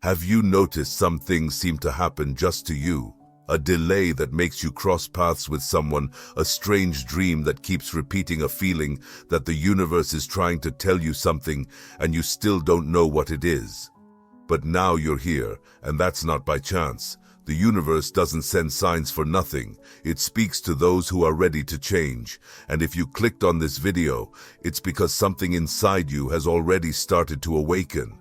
Have you noticed some things seem to happen just to you? A delay that makes you cross paths with someone, a strange dream that keeps repeating a feeling that the universe is trying to tell you something and you still don't know what it is. But now you're here, and that's not by chance. The universe doesn't send signs for nothing. It speaks to those who are ready to change. And if you clicked on this video, it's because something inside you has already started to awaken.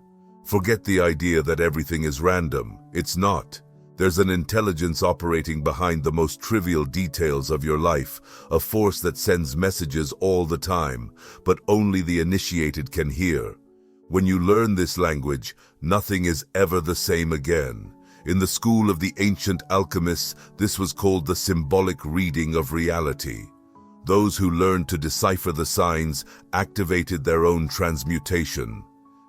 Forget the idea that everything is random. It's not. There's an intelligence operating behind the most trivial details of your life, a force that sends messages all the time, but only the initiated can hear. When you learn this language, nothing is ever the same again. In the school of the ancient alchemists, this was called the symbolic reading of reality. Those who learned to decipher the signs activated their own transmutation.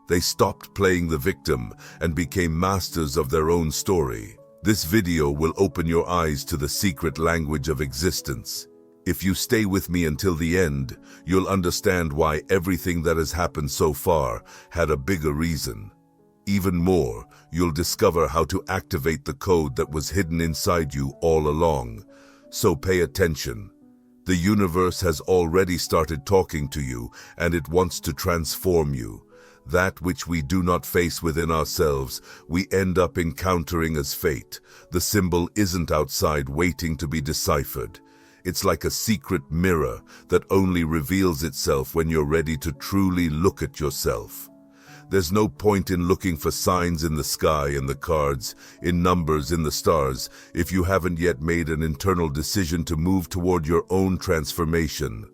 They stopped playing the victim and became masters of their own story. This video will open your eyes to the secret language of existence. If you stay with me until the end, you'll understand why everything that has happened so far had a bigger reason. Even more, you'll discover how to activate the code that was hidden inside you all along. So pay attention. The universe has already started talking to you, and it wants to transform you. That which we do not face within ourselves, we end up encountering as fate. The symbol isn't outside waiting to be deciphered. It's like a secret mirror that only reveals itself when you're ready to truly look at yourself. There's no point in looking for signs in the sky, in the cards, in numbers, in the stars, if you haven't yet made an internal decision to move toward your own transformation.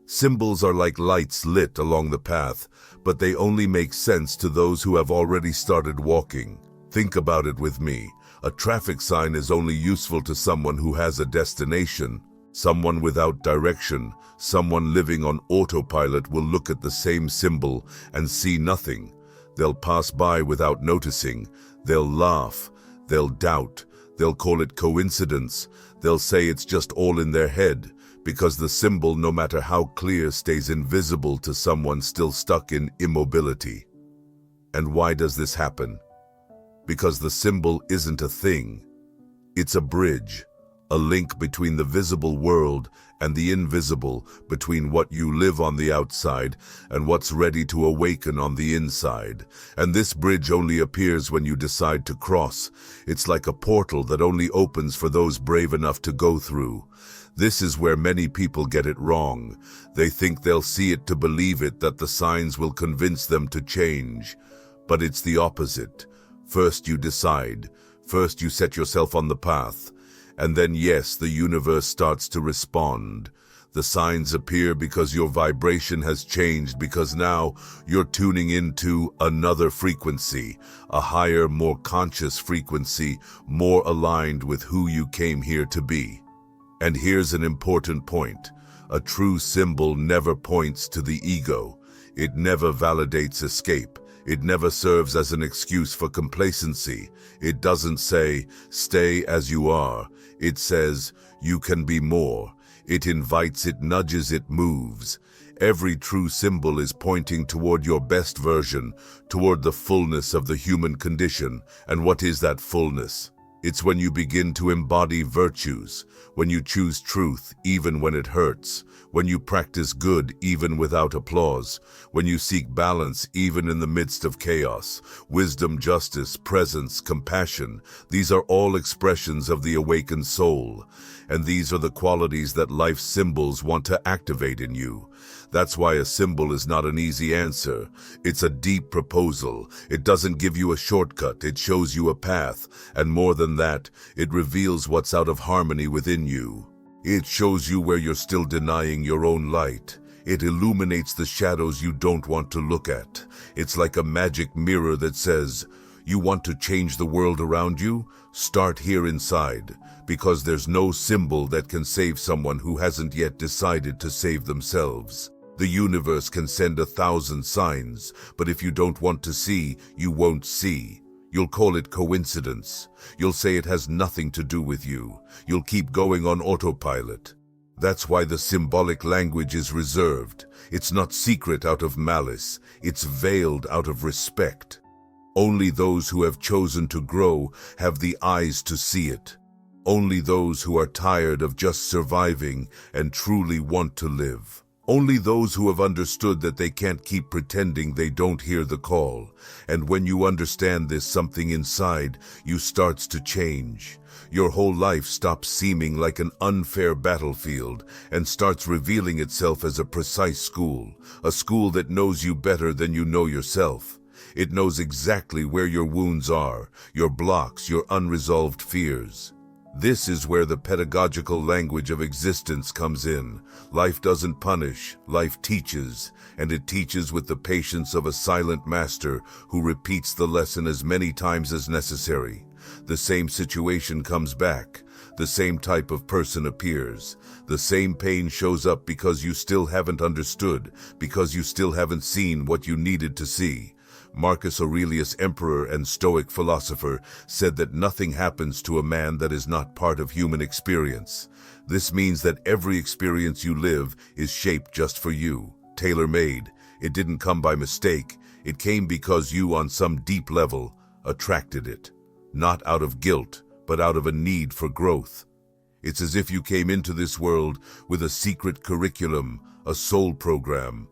Symbols are like lights lit along the path, but they only make sense to those who have already started walking. Think about it with me. A traffic sign is only useful to someone who has a destination. Someone without direction, someone living on autopilot will look at the same symbol and see nothing. They'll pass by without noticing. They'll laugh. They'll doubt. They'll call it coincidence. They'll say it's just all in their head, because the symbol, no matter how clear, stays invisible to someone still stuck in immobility. And why does this happen? Because the symbol isn't a thing. It's a bridge, a link between the visible world and the invisible, between what you live on the outside and what's ready to awaken on the inside. And this bridge only appears when you decide to cross. It's like a portal that only opens for those brave enough to go through. This is where many people get it wrong. They think they'll see it to believe it, that the signs will convince them to change. But it's the opposite. First you decide. First you set yourself on the path. And then, yes, the universe starts to respond. The signs appear because your vibration has changed, because now you're tuning into another frequency, a higher, more conscious frequency, more aligned with who you came here to be. And here's an important point. A true symbol never points to the ego. It never validates escape. It never serves as an excuse for complacency. It doesn't say, stay as you are. It says, you can be more. It invites, it nudges, it moves. Every true symbol is pointing toward your best version, toward the fullness of the human condition. And what is that fullness? It's when you begin to embody virtues, when you choose truth even when it hurts, when you practice good even without applause, when you seek balance even in the midst of chaos. Wisdom, justice, presence, compassion, these are all expressions of the awakened soul. And these are the qualities that life's symbols want to activate in you. That's why a symbol is not an easy answer. It's a deep proposal. It doesn't give you a shortcut. It shows you a path. And more than that, it reveals what's out of harmony within you. It shows you where you're still denying your own light. It illuminates the shadows you don't want to look at. It's like a magic mirror that says, you want to change the world around you? Start here inside. Because there's no symbol that can save someone who hasn't yet decided to save themselves. The universe can send 1,000 signs, but if you don't want to see, you won't see. You'll call it coincidence. You'll say it has nothing to do with you. You'll keep going on autopilot. That's why the symbolic language is reserved. It's not secret out of malice. It's veiled out of respect. Only those who have chosen to grow have the eyes to see it. Only those who are tired of just surviving and truly want to live. Only those who have understood that they can't keep pretending they don't hear the call. And when you understand this, something inside you starts to change. Your whole life stops seeming like an unfair battlefield and starts revealing itself as a precise school. A school that knows you better than you know yourself. It knows exactly where your wounds are, your blocks, your unresolved fears. This is where the pedagogical language of existence comes in. Life doesn't punish, life teaches, and it teaches with the patience of a silent master who repeats the lesson as many times as necessary. The same situation comes back. The same type of person appears. The same pain shows up because you still haven't understood, because you still haven't seen what you needed to see. Marcus Aurelius, emperor and Stoic philosopher, said that nothing happens to a man that is not part of human experience. This means that every experience you live is shaped just for you, tailor-made. It didn't come by mistake. It came because you, on some deep level, attracted it. Not out of guilt, but out of a need for growth. It's as if you came into this world with a secret curriculum, a soul program,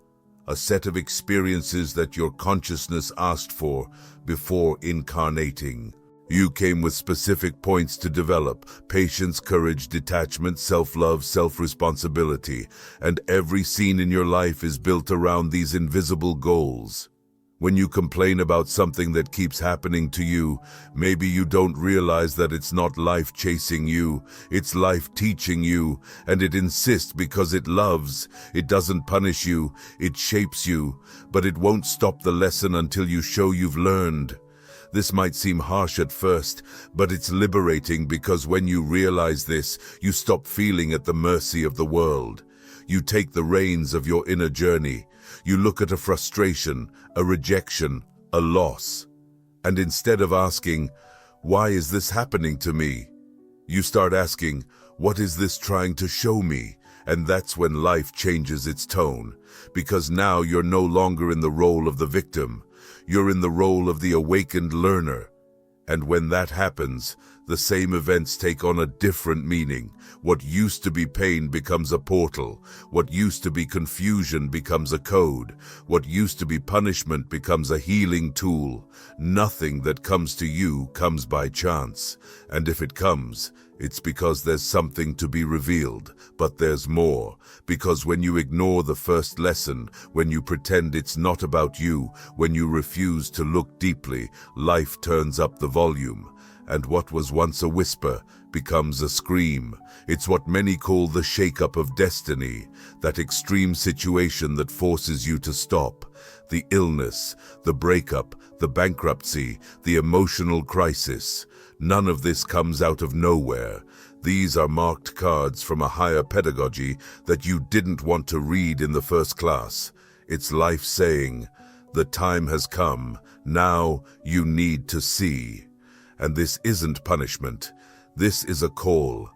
a set of experiences that your consciousness asked for before incarnating. You came with specific points to develop: patience, courage, detachment, self-love, self-responsibility, and every scene in your life is built around these invisible goals. When you complain about something that keeps happening to you, maybe you don't realize that it's not life chasing you, it's life teaching you, and it insists because it loves. It doesn't punish you, it shapes you, but it won't stop the lesson until you show you've learned. This might seem harsh at first, but it's liberating, because when you realize this, you stop feeling at the mercy of the world. You take the reins of your inner journey. You look at a frustration, a rejection, a loss, and instead of asking, "Why is this happening to me?" you start asking, "What is this trying to show me?" And that's when life changes its tone, because now you're no longer in the role of the victim. You're in the role of the awakened learner. And when that happens, the same events take on a different meaning. What used to be pain becomes a portal. What used to be confusion becomes a code. What used to be punishment becomes a healing tool. Nothing that comes to you comes by chance. And if it comes, it's because there's something to be revealed. But there's more. Because when you ignore the first lesson, when you pretend it's not about you, when you refuse to look deeply, life turns up the volume. And what was once a whisper becomes a scream. It's what many call the shake-up of destiny, that extreme situation that forces you to stop. The illness, the breakup, the bankruptcy, the emotional crisis. None of this comes out of nowhere. These are marked cards from a higher pedagogy that you didn't want to read in the first class. It's life saying, "The time has come. Now you need to see." And this isn't punishment. This is a call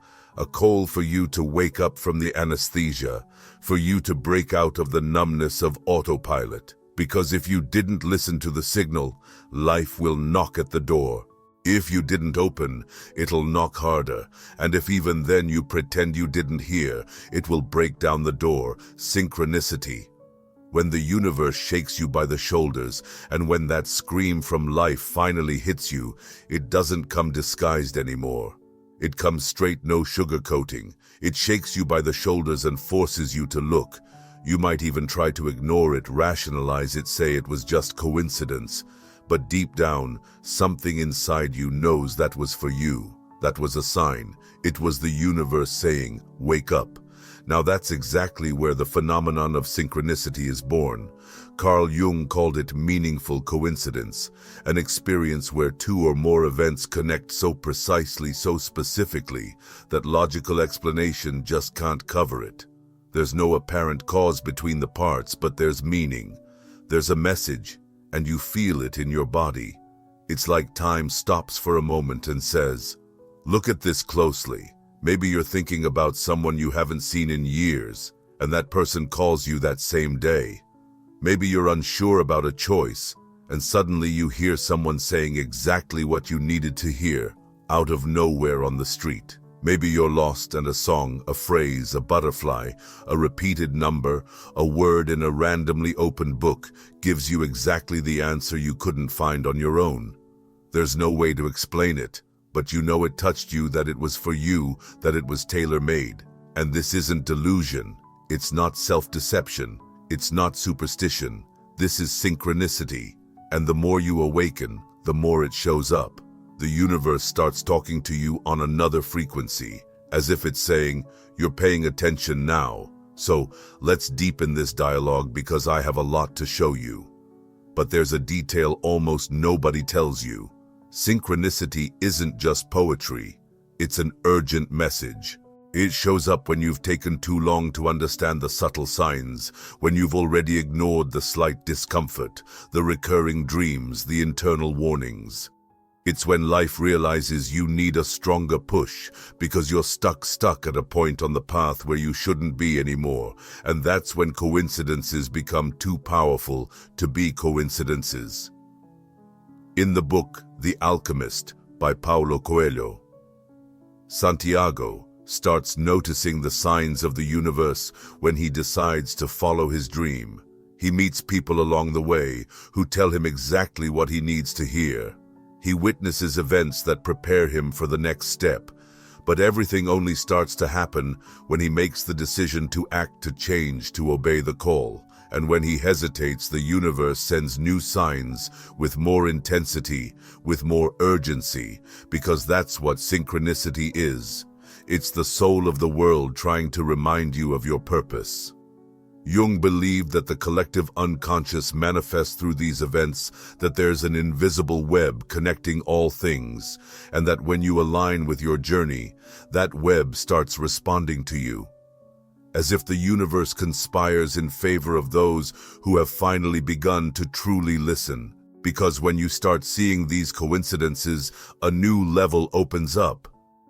for you to wake up from the anesthesia, for you to break out of the numbness of autopilot. Because if you didn't listen to the signal, life will knock at the door. If you didn't open, it'll knock harder. And if even then you pretend you didn't hear, it will break down the door. Synchronicity. When the universe shakes you by the shoulders, and when that scream from life finally hits you, it doesn't come disguised anymore. It comes straight, no sugarcoating. It shakes you by the shoulders and forces you to look. You might even try to ignore it, rationalize it, say it was just coincidence. But deep down, something inside you knows that was for you. That was a sign. It was the universe saying, "Wake up." Now that's exactly where the phenomenon of synchronicity is born. Carl Jung called it meaningful coincidence, an experience where two or more events connect so precisely, so specifically, that logical explanation just can't cover it. There's no apparent cause between the parts, but there's meaning. There's a message, and you feel it in your body. It's like time stops for a moment and says, "Look at this closely." Maybe you're thinking about someone you haven't seen in years, and that person calls you that same day. Maybe you're unsure about a choice, and suddenly you hear someone saying exactly what you needed to hear, out of nowhere on the street. Maybe you're lost and a song, a phrase, a butterfly, a repeated number, a word in a randomly opened book gives you exactly the answer you couldn't find on your own. There's no way to explain it, but you know it touched you, that it was for you, that it was tailor-made. And this isn't delusion. It's not self-deception. It's not superstition. This is synchronicity. And the more you awaken, the more it shows up. The universe starts talking to you on another frequency, as if it's saying, you're paying attention now. So let's deepen this dialogue because I have a lot to show you. But there's a detail almost nobody tells you. Synchronicity isn't just poetry. It's an urgent message. It shows up when you've taken too long to understand the subtle signs, when you've already ignored the slight discomfort, the recurring dreams, the internal warnings. It's when life realizes you need a stronger push because you're stuck at a point on the path where you shouldn't be anymore, and that's when coincidences become too powerful to be coincidences. In the book, The Alchemist by Paulo Coelho, Santiago starts noticing the signs of the universe when he decides to follow his dream. He meets people along the way who tell him exactly what he needs to hear. He witnesses events that prepare him for the next step, but everything only starts to happen when he makes the decision to act, to change, to obey the call. And when he hesitates, the universe sends new signs with more intensity, with more urgency, because that's what synchronicity is. It's the soul of the world trying to remind you of your purpose. Jung believed that the collective unconscious manifests through these events, that there's an invisible web connecting all things, and that when you align with your journey, that web starts responding to you. As if the universe conspires in favor of those who have finally begun to truly listen. Because when you start seeing these coincidences, a new level opens up.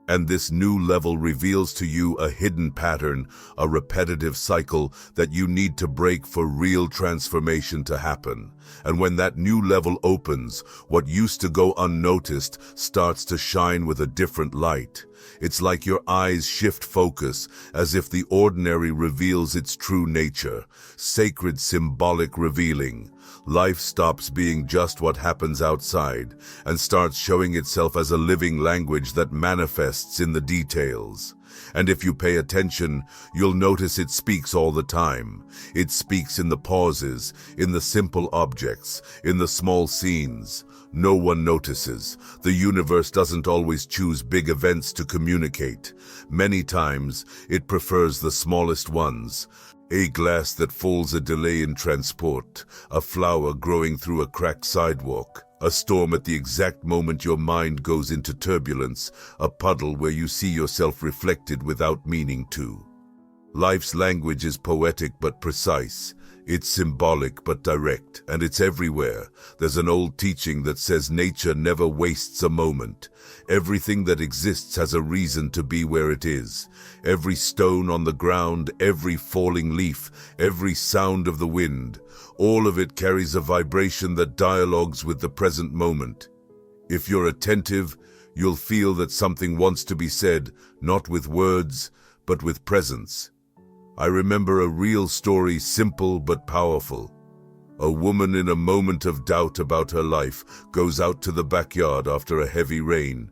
And this new level reveals to you a hidden pattern, a repetitive cycle that you need to break for real transformation to happen. And when that new level opens, what used to go unnoticed starts to shine with a different light. It's like your eyes shift focus, as if the ordinary reveals its true nature, sacred symbolic revealing. Life stops being just what happens outside and starts showing itself as a living language that manifests in the details. And if you pay attention, you'll notice it speaks all the time. It speaks in the pauses, in the simple objects, in the small scenes. No one notices. The universe doesn't always choose big events to communicate. Many times, it prefers the smallest ones. A glass that falls, a delay in transport, a flower growing through a cracked sidewalk, a storm at the exact moment your mind goes into turbulence, a puddle where you see yourself reflected without meaning to. Life's language is poetic but precise. It's symbolic but direct, and it's everywhere. There's an old teaching that says nature never wastes a moment. Everything that exists has a reason to be where it is. Every stone on the ground, every falling leaf, every sound of the wind, all of it carries a vibration that dialogues with the present moment. If you're attentive, you'll feel that something wants to be said, not with words, but with presence. I remember a real story, simple but powerful. A woman in a moment of doubt about her life goes out to the backyard after a heavy rain.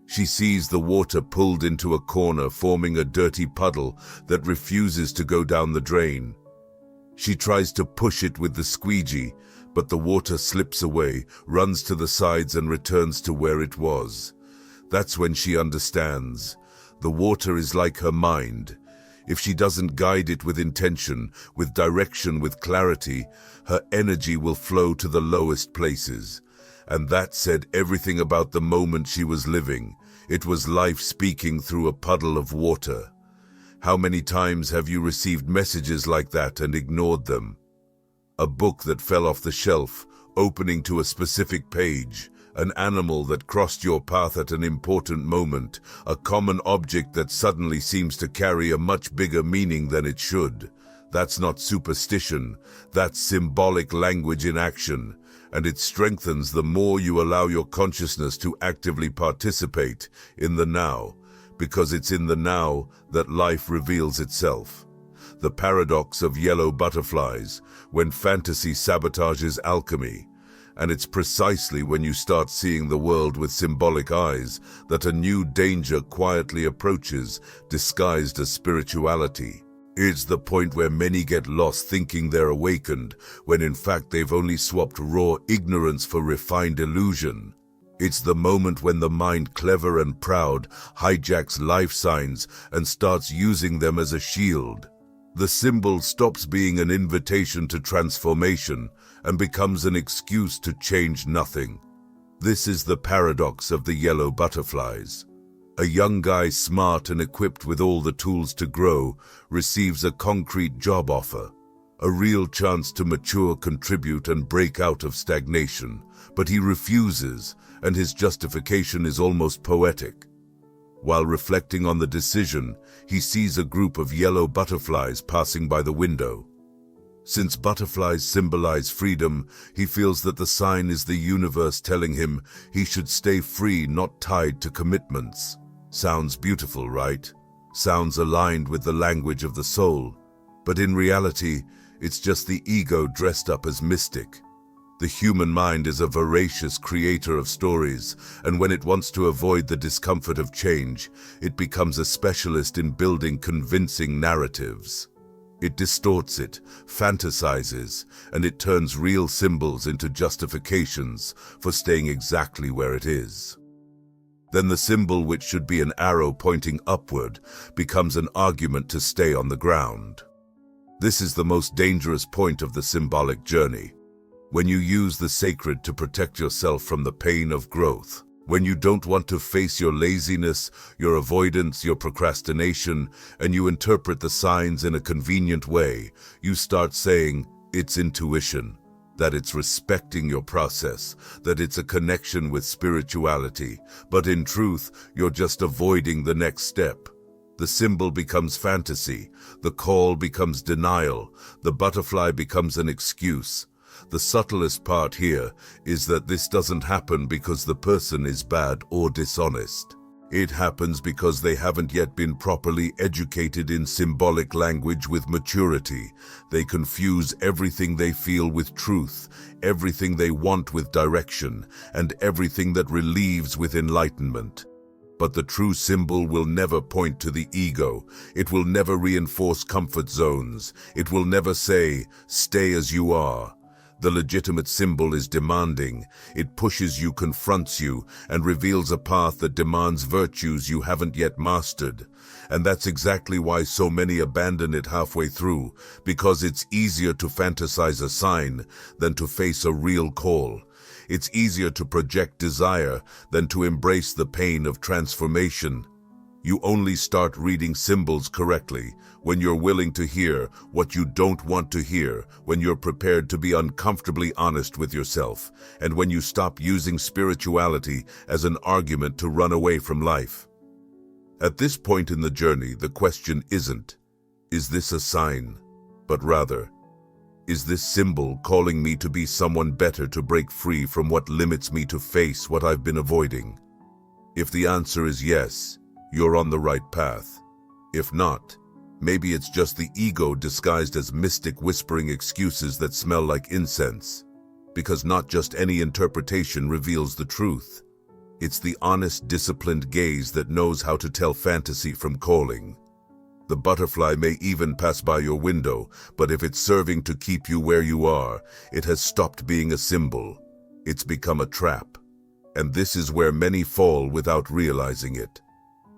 She sees the water pulled into a corner, forming a dirty puddle that refuses to go down the drain. She tries to push it with the squeegee, but the water slips away, runs to the sides and returns to where it was. That's when she understands. The water is like her mind. If she doesn't guide it with intention, with direction, with clarity, her energy will flow to the lowest places. And that said everything about the moment she was living. It was life speaking through a puddle of water. How many times have you received messages like that and ignored them? A book that fell off the shelf, opening to a specific page. An animal that crossed your path at an important moment, a common object that suddenly seems to carry a much bigger meaning than it should. That's not superstition, that's symbolic language in action. and it strengthens the more you allow your consciousness to actively participate in the now, because it's in the now that life reveals itself. The paradox of yellow butterflies, when fantasy sabotages alchemy, and it's precisely when you start seeing the world with symbolic eyes that a new danger quietly approaches, disguised as spirituality. It's the point where many get lost thinking they're awakened, when in fact they've only swapped raw ignorance for refined illusion. It's the moment when the mind, clever and proud, hijacks life signs and starts using them as a shield. The symbol stops being an invitation to transformation and becomes an excuse to change nothing. This is the paradox of the yellow butterflies. A young guy, smart and equipped with all the tools to grow, receives a concrete job offer, a real chance to mature, contribute, and break out of stagnation. But he refuses, and his justification is almost poetic. While reflecting on the decision, he sees a group of yellow butterflies passing by the window. Since butterflies symbolize freedom, he feels that the sign is the universe telling him he should stay free, not tied to commitments. Sounds beautiful, right? Sounds aligned with the language of the soul. But in reality, it's just the ego dressed up as mystic. The human mind is a voracious creator of stories, and when it wants to avoid the discomfort of change, it becomes a specialist in building convincing narratives. It distorts it, fantasizes, and it turns real symbols into justifications for staying exactly where it is. Then the symbol, which should be an arrow pointing upward, becomes an argument to stay on the ground. This is the most dangerous point of the symbolic journey. When you use the sacred to protect yourself from the pain of growth. When you don't want to face your laziness, your avoidance, your procrastination, and you interpret the signs in a convenient way, you start saying, it's intuition, that it's respecting your process, that it's a connection with spirituality. But in truth, you're just avoiding the next step. The symbol becomes fantasy, the call becomes denial, the butterfly becomes an excuse. The subtlest part here is that this doesn't happen because the person is bad or dishonest. It happens because they haven't yet been properly educated in symbolic language with maturity. They confuse everything they feel with truth, everything they want with direction, and everything that relieves with enlightenment. But the true symbol will never point to the ego. It will never reinforce comfort zones. It will never say, stay as you are. The legitimate symbol is demanding. It pushes you, confronts you, and reveals a path that demands virtues you haven't yet mastered. And that's exactly why so many abandon it halfway through, because it's easier to fantasize a sign than to face a real call. It's easier to project desire than to embrace the pain of transformation. You only start reading symbols correctly when you're willing to hear what you don't want to hear, when you're prepared to be uncomfortably honest with yourself, and when you stop using spirituality as an argument to run away from life. At this point in the journey, the question isn't, is this a sign? But rather, is this symbol calling me to be someone better, to break free from what limits me, to face what I've been avoiding? If the answer is yes, you're on the right path. If not, maybe it's just the ego disguised as mystic, whispering excuses that smell like incense. Because not just any interpretation reveals the truth. It's the honest, disciplined gaze that knows how to tell fantasy from calling. The butterfly may even pass by your window, but if it's serving to keep you where you are, it has stopped being a symbol. It's become a trap. And this is where many fall without realizing it.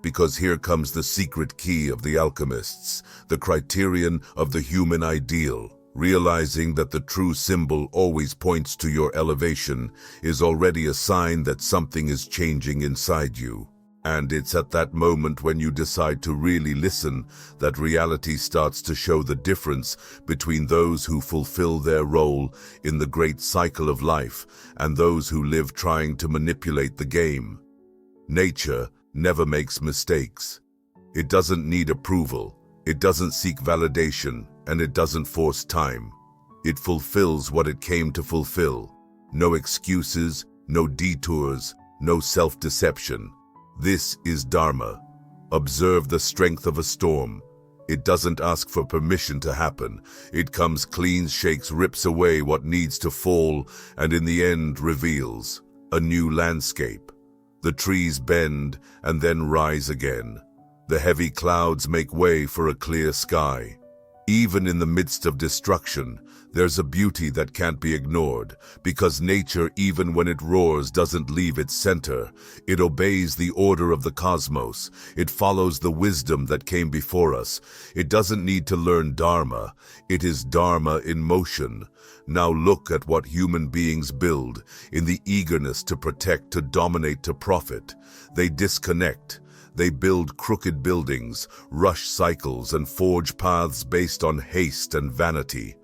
Because here comes the secret key of the alchemists, the criterion of the human ideal. Realizing that the true symbol always points to your elevation is already a sign that something is changing inside you. And it's at that moment, when you decide to really listen, that reality starts to show the difference between those who fulfill their role in the great cycle of life and those who live trying to manipulate the game. Nature never makes mistakes. It doesn't need approval, it doesn't seek validation, and it doesn't force time. It fulfills what it came to fulfill. No excuses, no detours, no self-deception. This is Dharma. Observe the strength of a storm. It doesn't ask for permission to happen. It comes clean, shakes, rips away what needs to fall, and in the end reveals a new landscape. The trees bend and then rise again. The heavy clouds make way for a clear sky. Even in the midst of destruction, there's a beauty that can't be ignored, because nature, even when it roars, doesn't leave its center. It obeys the order of the cosmos. It follows the wisdom that came before us. It doesn't need to learn Dharma. It is Dharma in motion. Now look at what human beings build, in the eagerness to protect, to dominate, to profit. They disconnect. They build crooked buildings, rush cycles, and forge paths based on haste and vanity.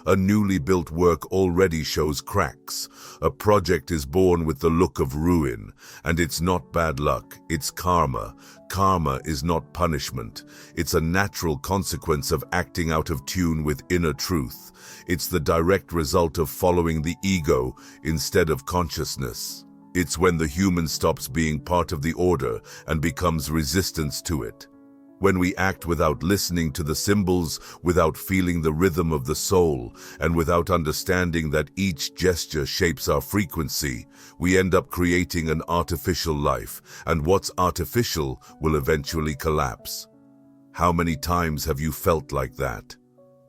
A newly built work already shows cracks. A project is born with the look of ruin. And it's not bad luck, it's karma. Karma is not punishment. It's a natural consequence of acting out of tune with inner truth. It's the direct result of following the ego instead of consciousness. It's when the human stops being part of the order and becomes resistance to it. When we act without listening to the symbols, without feeling the rhythm of the soul, and without understanding that each gesture shapes our frequency, we end up creating an artificial life, and what's artificial will eventually collapse. How many times have you felt like that?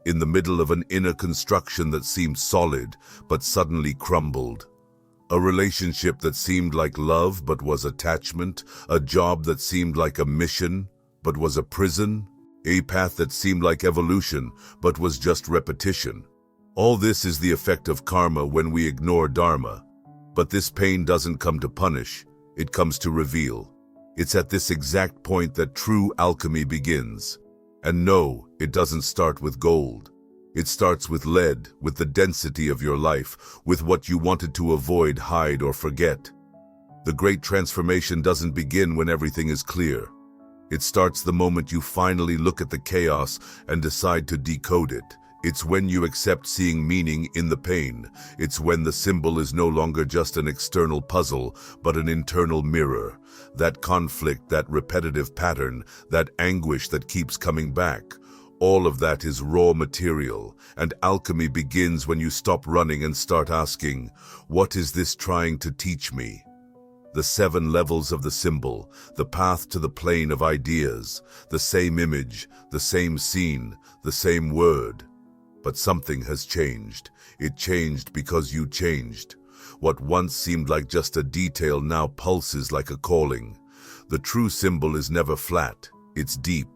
In the middle of an inner construction that seemed solid, but suddenly crumbled. A relationship that seemed like love but was attachment, a job that seemed like a mission but was a prison, a path that seemed like evolution but was just repetition. All this is the effect of karma when we ignore Dharma. But this pain doesn't come to punish, it comes to reveal. It's at this exact point that true alchemy begins. And no, it doesn't start with gold. It starts with lead, with the density of your life, with what you wanted to avoid, hide, or forget. The great transformation doesn't begin when everything is clear. It starts the moment you finally look at the chaos and decide to decode it. It's when you accept seeing meaning in the pain. It's when the symbol is no longer just an external puzzle, but an internal mirror. That conflict, that repetitive pattern, that anguish that keeps coming back. All of that is raw material, and alchemy begins when you stop running and start asking, what is this trying to teach me? The 7 levels of the symbol, the path to the plane of ideas, the same image, the same scene, the same word. But something has changed. It changed because you changed. What once seemed like just a detail now pulses like a calling. The true symbol is never flat, it's deep.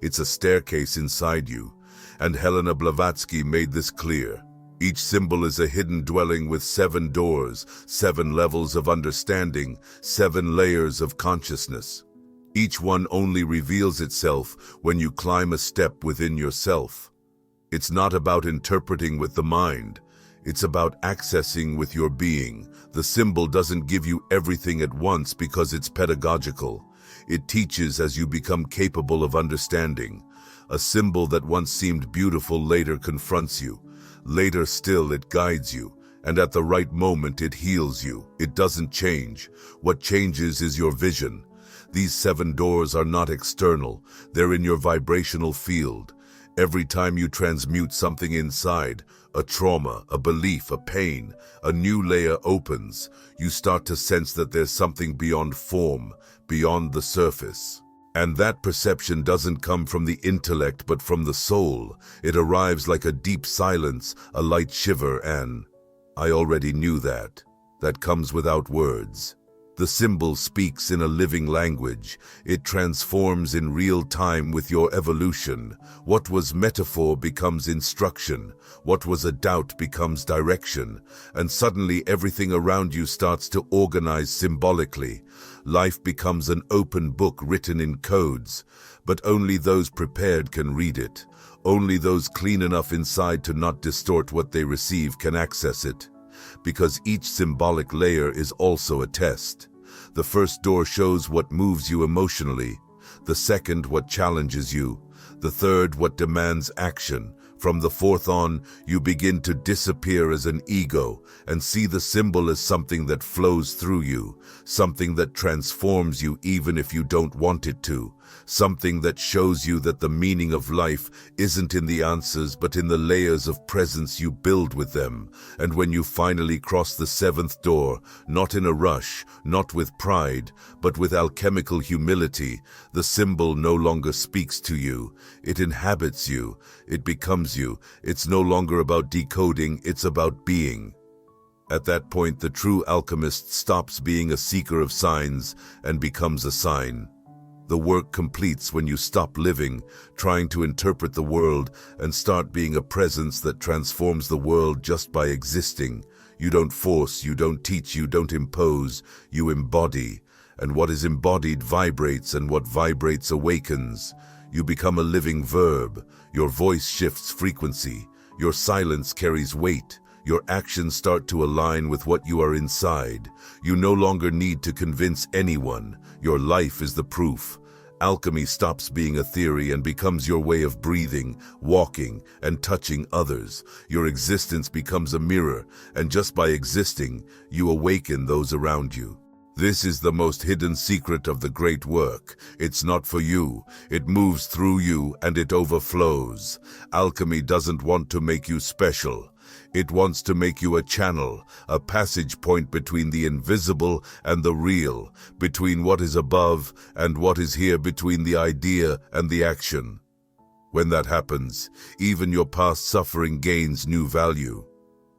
It's a staircase inside you, and Helena Blavatsky made this clear. Each symbol is a hidden dwelling with 7 doors, 7 levels of understanding, 7 layers of consciousness. Each one only reveals itself when you climb a step within yourself. It's not about interpreting with the mind, it's about accessing with your being. The symbol doesn't give you everything at once because it's pedagogical. It teaches as you become capable of understanding. A symbol that once seemed beautiful later confronts you. Later still it guides you, and at the right moment it heals you. It doesn't change. What changes is your vision. These 7 doors are not external. They're in your vibrational field. Every time you transmute something inside, a trauma, a belief, a pain, a new layer opens. You start to sense that there's something beyond form, beyond the surface. And that perception doesn't come from the intellect but from the soul. It arrives like a deep silence, a light shiver, and I already knew that. That comes without words. The symbol speaks in a living language. It transforms in real time with your evolution. What was metaphor becomes instruction. What was a doubt becomes direction. And suddenly everything around you starts to organize symbolically. Life becomes an open book written in codes. But only those prepared can read it. Only those clean enough inside to not distort what they receive can access it. Because each symbolic layer is also a test. The first door shows what moves you emotionally, the second what challenges you, the third what demands action. From the fourth on, you begin to disappear as an ego and see the symbol as something that flows through you, something that transforms you even if you don't want it to, something that shows you that the meaning of life isn't in the answers but in the layers of presence you build with them. And when you finally cross the seventh door, not in a rush, not with pride, but with alchemical humility, the symbol no longer speaks to you. It inhabits you. It becomes you. It's no longer about decoding, it's about being. At that point, the true alchemist stops being a seeker of signs and becomes a sign. The work completes when you stop living, trying to interpret the world, and start being a presence that transforms the world just by existing. You don't force, you don't teach, you don't impose, you embody. And what is embodied vibrates, and what vibrates awakens. You become a living verb. Your voice shifts frequency. Your silence carries weight. Your actions start to align with what you are inside. You no longer need to convince anyone. Your life is the proof. Alchemy stops being a theory and becomes your way of breathing, walking, and touching others. Your existence becomes a mirror, and just by existing, you awaken those around you. This is the most hidden secret of the great work. It's not for you. It moves through you and it overflows. Alchemy doesn't want to make you special. It wants to make you a channel, a passage point between the invisible and the real, between what is above and what is here, between the idea and the action. When that happens, even your past suffering gains new value.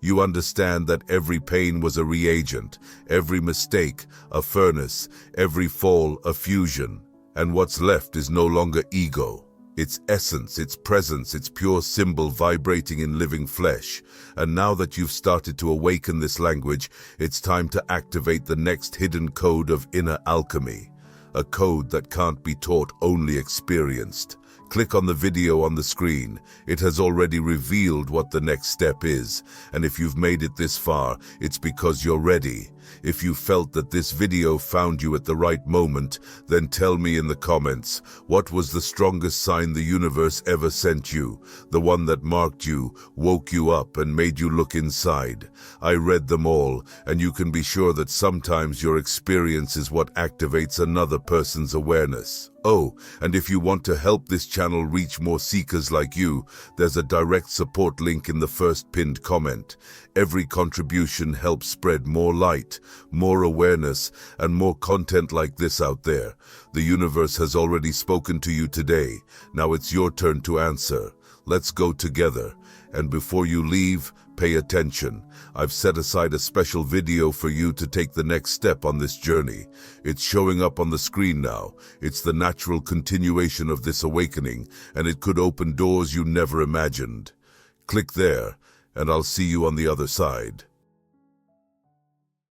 You understand that every pain was a reagent, every mistake a furnace, every fall a fusion, and what's left is no longer ego. Its essence, its presence, its pure symbol vibrating in living flesh. And now that you've started to awaken this language, it's time to activate the next hidden code of inner alchemy. A code that can't be taught, only experienced. Click on the video on the screen. It has already revealed what the next step is. And if you've made it this far, it's because you're ready. If you felt that this video found you at the right moment, then tell me in the comments, what was the strongest sign the universe ever sent you? The one that marked you, woke you up, and made you look inside. I read them all, and you can be sure that sometimes your experience is what activates another person's awareness. Oh, and if you want to help this channel reach more seekers like you, there's a direct support link in the first pinned comment. Every contribution helps spread more light, more awareness, and more content like this out there. The universe has already spoken to you today. Now it's your turn to answer. Let's go together. And before you leave, pay attention. I've set aside a special video for you to take the next step on this journey. It's showing up on the screen now. It's the natural continuation of this awakening, and it could open doors you never imagined. Click there, and I'll see you on the other side.